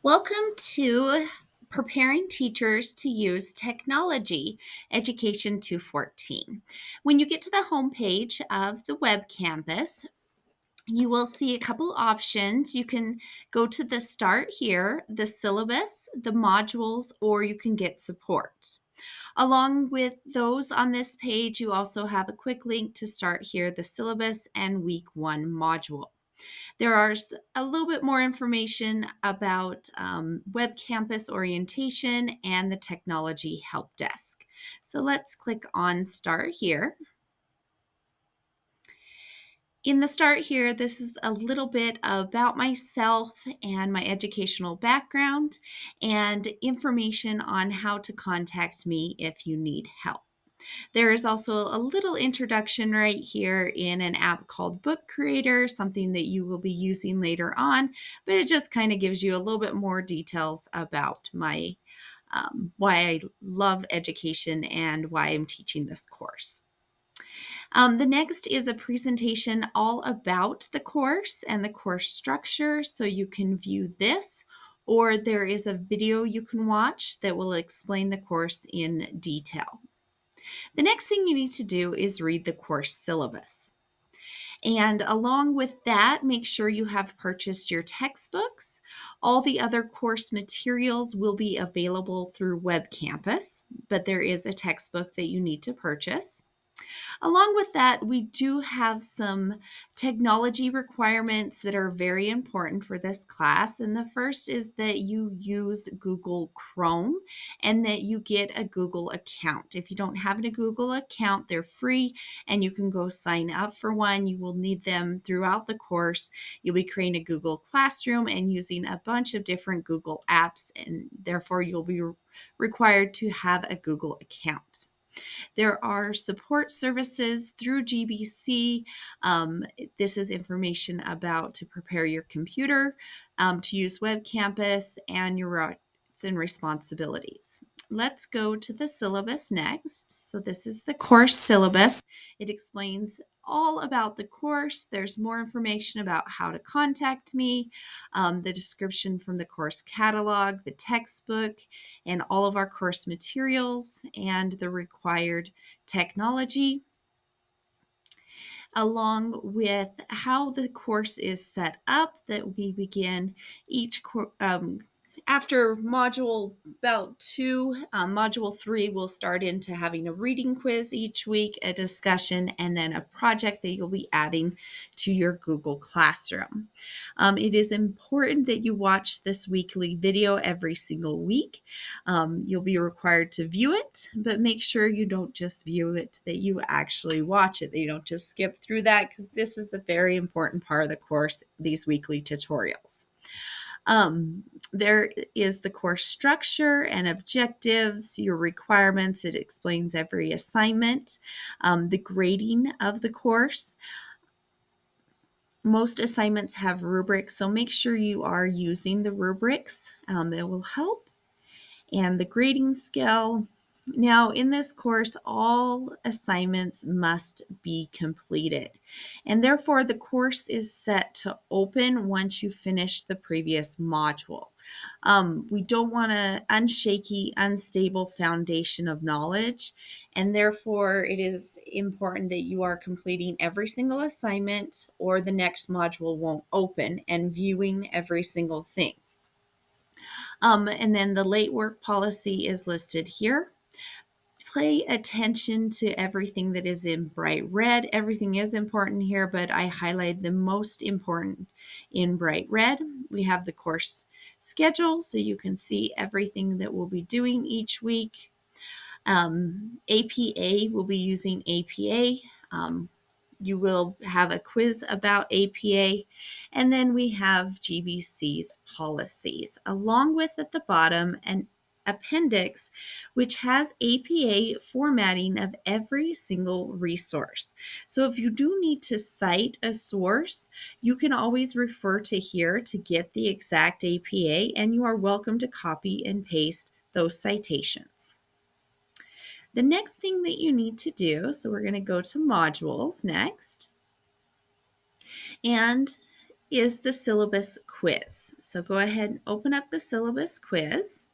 Welcome to Preparing Teachers to Use Technology, Education 214. When you get to the homepage of the web campus, you will see a couple options. You can go to the Start Here, the syllabus, the modules, or you can get support. Along with those on this page, you also have a quick link to Start Here, the syllabus, and Week 1 module. There is a little bit more information about Web Campus orientation and the technology help desk. So let's click on Start Here. In the Start Here, this is a little bit about myself and my educational background and information on how to contact me if you need help. There is also a little introduction right here in an app called Book Creator, something that you will be using later on, but it just kind of gives you a little bit more details about my why I love education and why I'm teaching this course. The next is a presentation all about the course and the course structure, so you can view this, or there is a video you can watch that will explain the course in detail. The next thing you need to do is read the course syllabus. And along with that, make sure you have purchased your textbooks. All the other course materials will be available through Web Campus, but there is a textbook that you need to purchase. Along with that, we do have some technology requirements that are very important for this class. And the first is that you use Google Chrome and that you get a Google account. If you don't have a Google account, they're free and you can go sign up for one. You will need them throughout the course. You'll be creating a Google Classroom and using a bunch of different Google apps, and therefore you'll be required to have a Google account. There are support services through GBC. This is information about to prepare your computer, to use Web Campus, and your rights and responsibilities. Let's go to the syllabus next. So this is the course syllabus. It explains all about the course. There's more information about how to contact me, the description from the course catalog, the textbook, and all of our course materials and the required technology, along with how the course is set up, that we begin each after module about 2, module 3 will start into having a reading quiz each week, a discussion, and then a project that you'll be adding to your Google Classroom. It is important that you watch this weekly video every single week. You'll be required to view it, but make sure you don't just view it, that you actually watch it, that you don't just skip through that, because this is a very important part of the course, these weekly tutorials. There is the course structure and objectives, your requirements. It explains every assignment, the grading of the course. Most assignments have rubrics, so make sure you are using the rubrics. It will help. And the grading scale. Now, in this course, all assignments must be completed, and therefore the course is set to open once you finish the previous module. We don't want an unshaky, unstable foundation of knowledge, and therefore it is important that you are completing every single assignment or the next module won't open, and viewing every single thing. And then the late work policy is listed here. Pay attention to everything that is in bright red. Everything is important here, but I highlight the most important in bright red. We have the course schedule, so you can see everything that we'll be doing each week. APA, we'll be using APA. You will have a quiz about APA, and then we have GBC's policies, along with at the bottom an appendix which has APA formatting of every single resource. So if you do need to cite a source, you can always refer to here to get the exact APA, and you are welcome to copy and paste those citations. The next thing that you need to do, so we're going to go to modules next. And is the syllabus quiz. So go ahead and open up the syllabus quiz.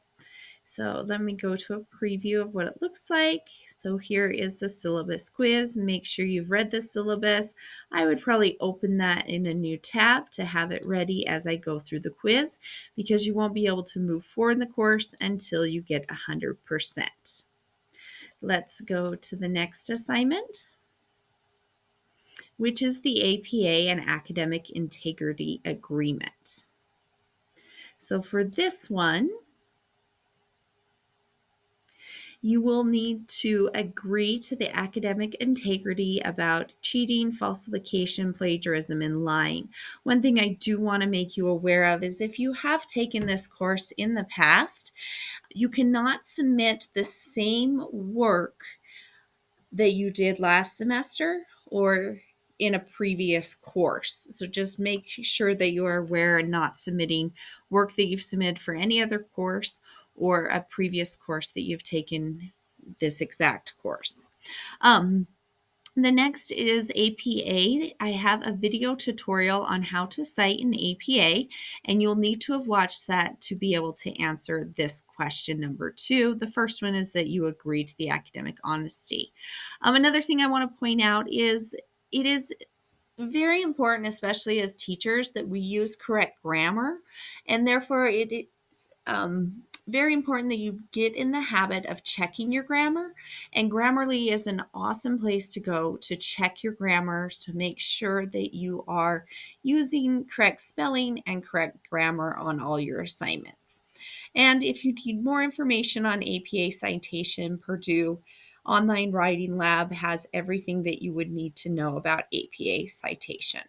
So let me go to a preview of what it looks like. So here is the syllabus quiz. Make sure you've read the syllabus. I would probably open that in a new tab to have it ready as I go through the quiz, because you won't be able to move forward in the course until you get 100%. Let's go to the next assignment, which is the APA and Academic Integrity Agreement. So for this one, you will need to agree to the academic integrity about cheating, falsification, plagiarism, and lying. One thing I do want to make you aware of is if you have taken this course in the past, you cannot submit the same work that you did last semester or in a previous course. So just make sure that you are aware and not submitting work that you've submitted for any other course or a previous course that you've taken this exact course. The next is APA. I have a video tutorial on how to cite an APA, and you'll need to have watched that to be able to answer this question number 2. The first one is that you agree to the academic honesty. Another thing I want to point out is it is very important, especially as teachers, that we use correct grammar, and therefore it is very important that you get in the habit of checking your grammar. And Grammarly is an awesome place to go to check your grammar, to make sure that you are using correct spelling and correct grammar on all your assignments. And if you need more information on APA citation, Purdue Online Writing Lab has everything that you would need to know about APA citation.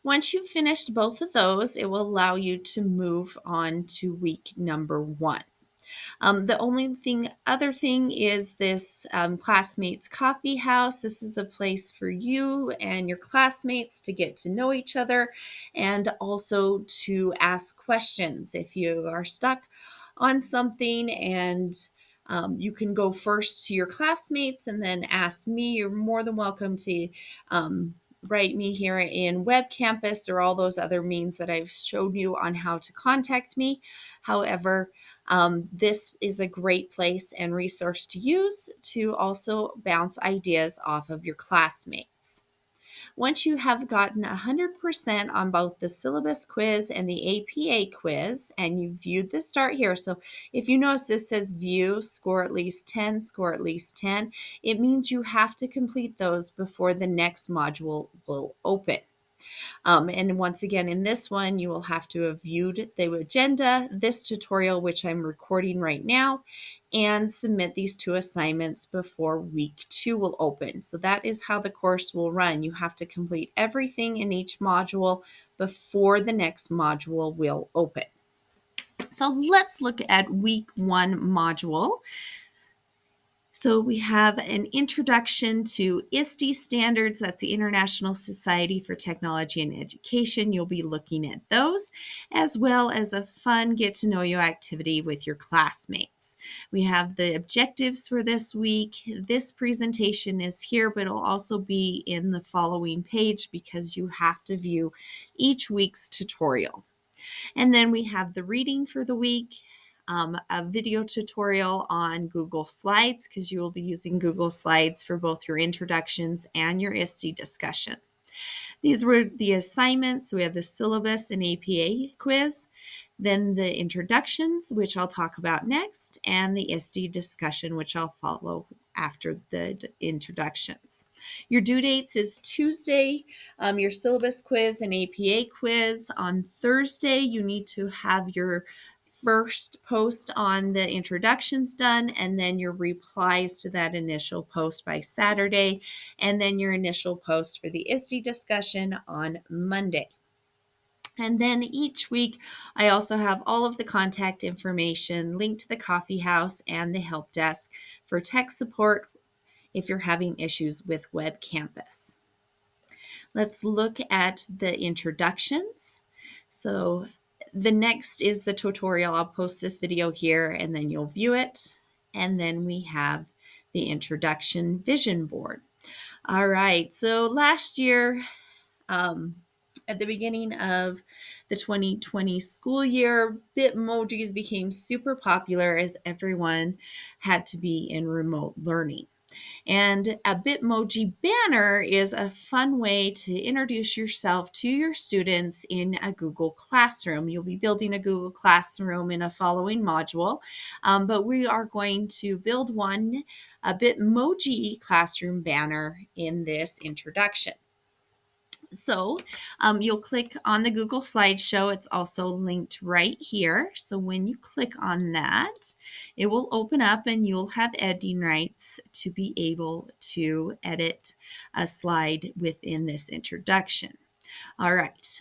Once you've finished both of those, it will allow you to move on to week number 1. The only other thing is this Classmates Coffee House. This is a place for you and your classmates to get to know each other and also to ask questions. If you are stuck on something and you can go first to your classmates and then ask me, you're more than welcome to write me here in Web Campus or all those other means that I've showed you on how to contact me. However, this is a great place and resource to use to also bounce ideas off of your classmates. Once you have gotten 100% on both the syllabus quiz and the APA quiz, and you viewed the start here, so if you notice this says view, score at least 10, score at least 10, it means you have to complete those before the next module will open. And once again, in this one, you will have to have viewed the agenda, this tutorial, which I'm recording right now, and submit these 2 assignments before week 2 will open. So that is how the course will run. You have to complete everything in each module before the next module will open. So let's look at week 1 module. So we have an introduction to ISTE standards. That's the International Society for Technology and Education. You'll be looking at those, as well as a fun get-to-know-you activity with your classmates. We have the objectives for this week. This presentation is here, but it'll also be in the following page because you have to view each week's tutorial. And then we have the reading for the week. A video tutorial on Google Slides, because you will be using Google Slides for both your introductions and your ISTE discussion. These were the assignments. We have the syllabus and APA quiz, then the introductions, which I'll talk about next, and the ISTE discussion, which I'll follow after the introductions. Your due dates is Tuesday, your syllabus quiz and APA quiz. On Thursday, you need to have your first post on the introductions done, and then your replies to that initial post by Saturday, and then your initial post for the ISTE discussion on Monday. And then each week, I also have all of the contact information linked to the coffee house and the help desk for tech support if you're having issues with Web Campus. Let's look at the introductions. So the next is the tutorial. I'll post this video here and then you'll view it. And then we have the introduction vision board. All right, so last year At the beginning of the 2020 school year, Bitmojis became super popular as everyone had to be in remote learning. And a Bitmoji banner is a fun way to introduce yourself to your students in a Google Classroom. You'll be building a Google Classroom in a following module, but we are going to build a Bitmoji classroom banner in this introduction. So you'll click on the Google slideshow. It's also linked right here. So when you click on that, it will open up and you'll have editing rights to be able to edit a slide within this introduction. All right,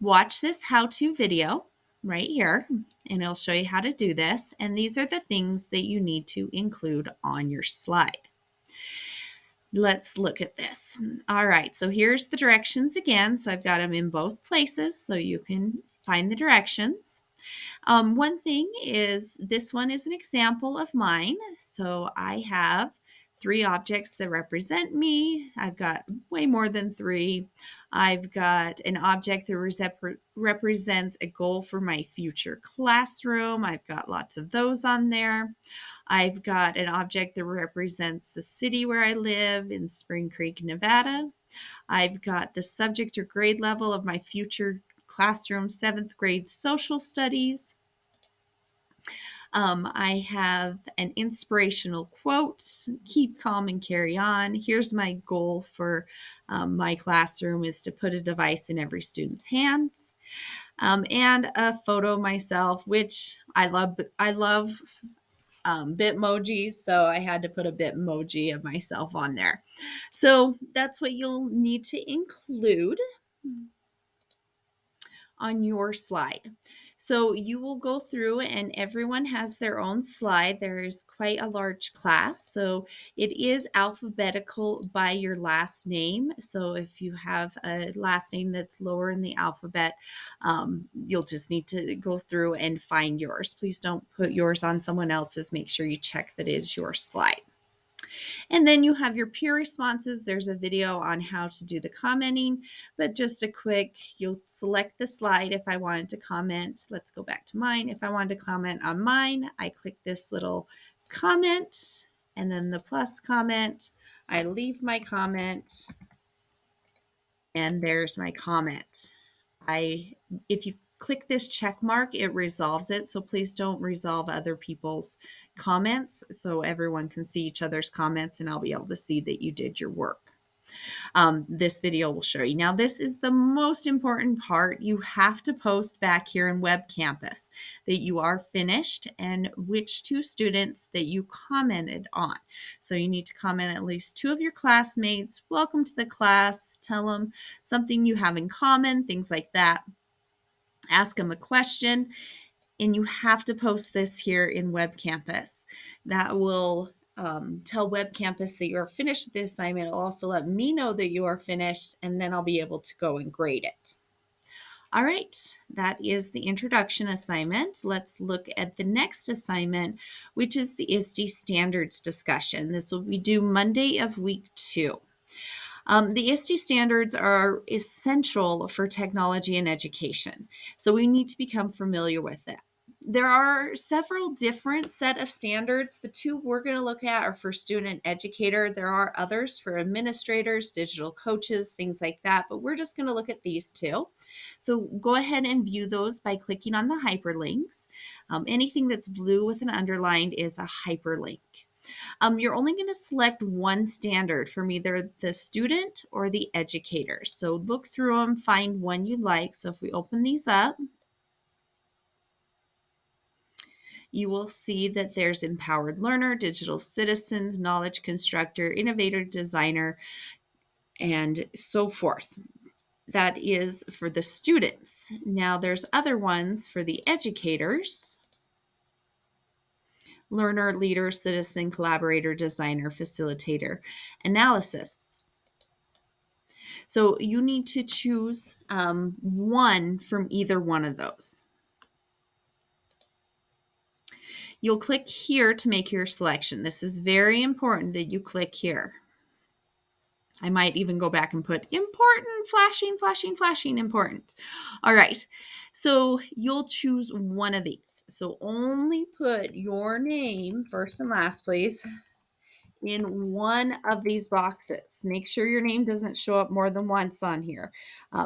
watch this how-to video right here, and it'll show you how to do this. And these are the things that you need to include on your slide. Let's look at this. All right, so here's the directions again. So I've got them in both places so you can find the directions. One thing is this one is an example of mine. So I have 3 objects that represent me. I've got way more than 3. I've got an object that represents a goal for my future classroom. I've got lots of those on there. I've got an object that represents the city where I live in Spring Creek, Nevada. I've got the subject or grade level of my future classroom, 7th grade social studies. I have an inspirational quote, keep calm and carry on. Here's my goal for my classroom is to put a device in every student's hands. And a photo of myself, which I love Bitmojis, so I had to put a Bitmoji of myself on there. So that's what you'll need to include on your slide. So you will go through and everyone has their own slide. There's quite a large class. So it is alphabetical by your last name. So if you have a last name that's lower in the alphabet, you'll just need to go through and find yours. Please don't put yours on someone else's. Make sure you check that it is your slide. And then you have your peer responses. There's a video on how to do the commenting, but just a quick, you'll select the slide if I wanted to comment. Let's go back to mine. If I wanted to comment on mine, I click this little comment and then the plus comment. I leave my comment and there's my comment. If you click this check mark, it resolves it. So please don't resolve other people's comments so everyone can see each other's comments and I'll be able to see that you did your work. This video will show you. Now, this is the most important part. You have to post back here in Web Campus that you are finished and which 2 students that you commented on. So you need to comment at least 2 of your classmates. Welcome to the class. Tell them something you have in common, things like that. Ask them a question, and you have to post this here in Web Campus. That will tell Web Campus that you're finished with the assignment. It'll also let me know that you are finished, and then I'll be able to go and grade it. All right, that is the introduction assignment. Let's look at the next assignment, which is the ISTE standards discussion. This will be due Monday of week 2. The ISTE standards are essential for technology and education, so we need to become familiar with it. There are several different set of standards. The 2 we're going to look at are for student and educator. There are others for administrators, digital coaches, things like that, but we're just going to look at these 2. So go ahead and view those by clicking on the hyperlinks. Anything that's blue with an underline is a hyperlink. You're only going to select one standard from either the student or the educator. So look through them, find one you like. So if we open these up, you will see that there's empowered learner, digital citizens, knowledge constructor, innovator designer, and so forth. That is for the students. Now there's other ones for the educators. Learner, leader, citizen, collaborator, designer, facilitator, analysis. So you need to choose one from either one of those. You'll click here to make your selection. This is very important that you click here. I might even go back and put important, flashing, flashing, flashing, important. All right. So you'll choose one of these. So only put your name first and last, please, in one of these boxes. Make sure your name doesn't show up more than once on here.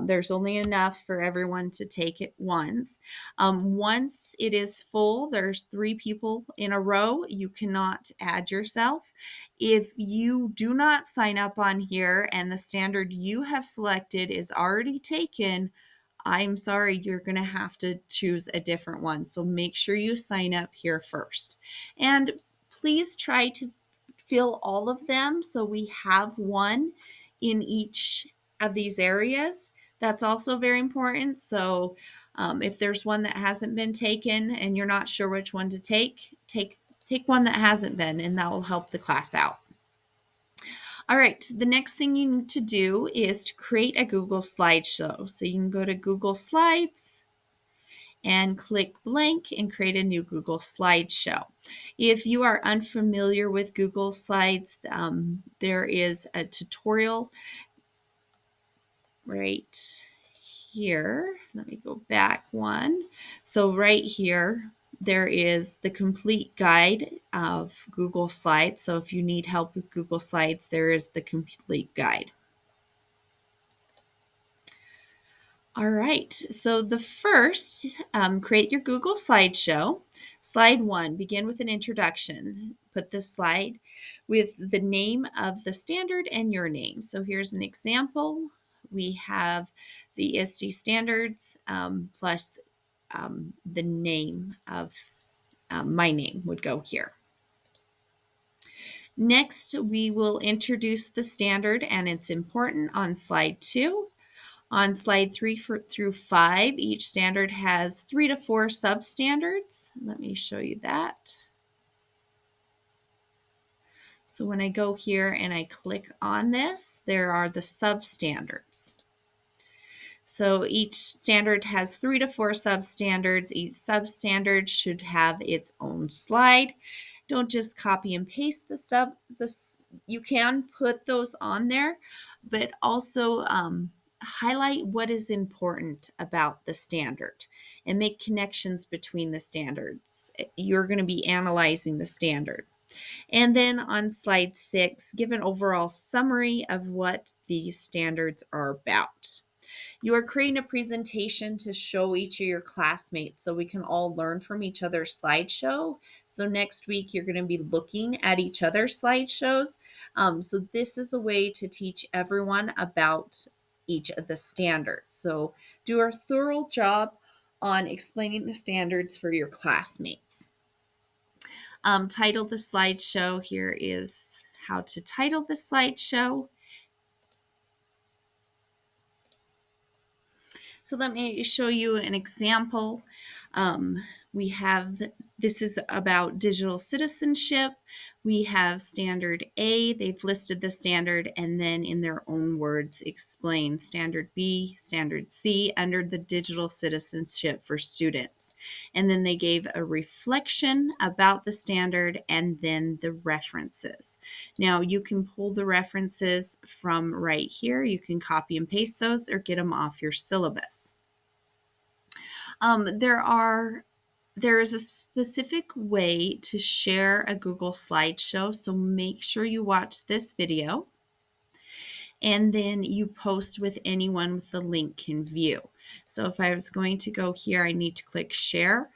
There's only enough for everyone to take it once. Once it is full, there's 3 people in a row. You cannot add yourself. If you do not sign up on here and the standard you have selected is already taken, I'm sorry, you're going to have to choose a different one. So make sure you sign up here first. And please try to fill all of them so we have one in each of these areas. That's also very important. So if there's one that hasn't been taken and you're not sure which one to take one that hasn't been, and that will help the class out. All right, the next thing you need to do is to create a Google slideshow. So you can go to Google Slides and click blank and create a new Google slideshow. If you are unfamiliar with Google Slides, there is a tutorial right here. Let me go back one. So right here, there is the complete guide of Google Slides. So if you need help with Google Slides, there is the complete guide. All right, so the first, create your Google slideshow. Slide 1, begin with an introduction. Put the slide with the name of the standard and your name. So here's an example. We have the ISTE standards plus the name of my name would go here. Next, we will introduce the standard and it's important on slide 2. On slide 3 through 5, each standard has 3 to 4 substandards. Let me show you that. So when I go here and I click on this, there are the substandards. So each standard has 3 to 4 substandards. Each substandard should have its own slide. Don't just copy and paste the stuff. You can put those on there, but also highlight what is important about the standard and make connections between the standards. You're going to be analyzing the standard. And then on slide 6, give an overall summary of what these standards are about. You are creating a presentation to show each of your classmates so we can all learn from each other's slideshow. So next week, you're going to be looking at each other's slideshows. So this is a way to teach everyone about each of the standards. So do a thorough job on explaining the standards for your classmates. Title the slideshow. Here is how to title the slideshow. So let me show you an example. We have, this is about digital citizenship. We have standard A, they've listed the standard and then in their own words explain standard B, standard C under the digital citizenship for students. And then they gave a reflection about the standard and then the references. Now you can pull the references from right here. You can copy and paste those or get them off your syllabus. There is a specific way to share a Google slideshow, so make sure you watch this video and then you post with anyone with the link can view. So if I was going to go here, I need to click share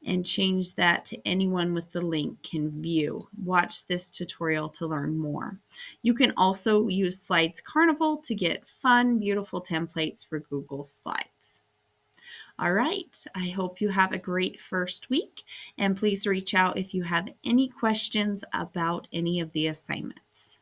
and change that to anyone with the link can view. Watch this tutorial to learn more. You can also use Slides Carnival to get fun, beautiful templates for Google Slides. All right, I hope you have a great first week, and please reach out if you have any questions about any of the assignments.